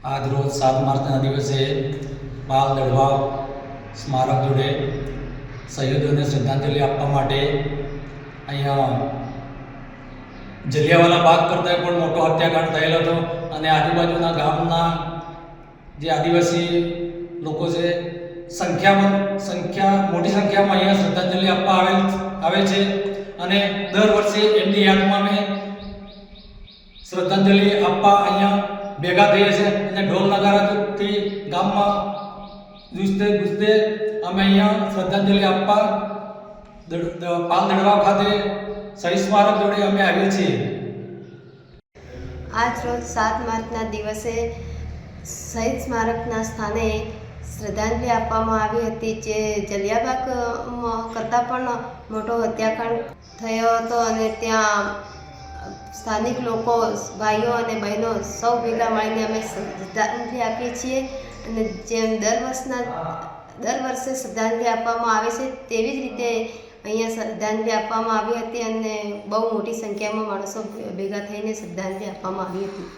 આજ રોજ 7 માર્ચના દિવસે બાલ લડવા સ્મારક જોડે શહીદોને શ્રદ્ધાંજલિ આપવા માટે અહીંયા જલિયાવાલા બાગ કરતાં પણ મોટો હત્યાકાંડ થયેલો હતો અને આજુબાજુના ગામના જે આદિવાસી લોકો છે મોટી સંખ્યામાં અહીંયા શ્રદ્ધાંજલિ આપવા આવે છે અને દર વર્ષે એમની યાદમાં અમે શ્રદ્ધાંજલિ આપવા અહીંયા ભેગા થઈએ છીએ અને ઢોલ નગારાથી ગામમાં ગુજતે અમે અહીંયા શ્રદ્ધાંજલિ આપવા પાલ દડવા ખાતે શહીદ સ્મારક જોડે અમે આવીએ છીએ। આજ રોજ 7 માર્ચના દિવસે શહીદ સ્મારકના સ્થાને શ્રદ્ધાંજલિ આપવામાં આવી હતી, જે જલિયાબાગ કરતાં પણ મોટો હત્યાકાંડ થયો હતો અને ત્યાં સ્થાનિક લોકો, ભાઈઓ અને બહેનો સૌ ભેગા મળીને અમે શ્રદ્ધાંજલિ આપીએ છીએ અને જેમ દર વર્ષે શ્રદ્ધાંજલિ આપવામાં આવે છે તેવી જ રીતે અહીંયા શ્રદ્ધાંજલિ આપવામાં આવી હતી અને બહુ મોટી સંખ્યામાં માણસો ભેગા થઈને શ્રદ્ધાંજલિ આપવામાં આવી હતી।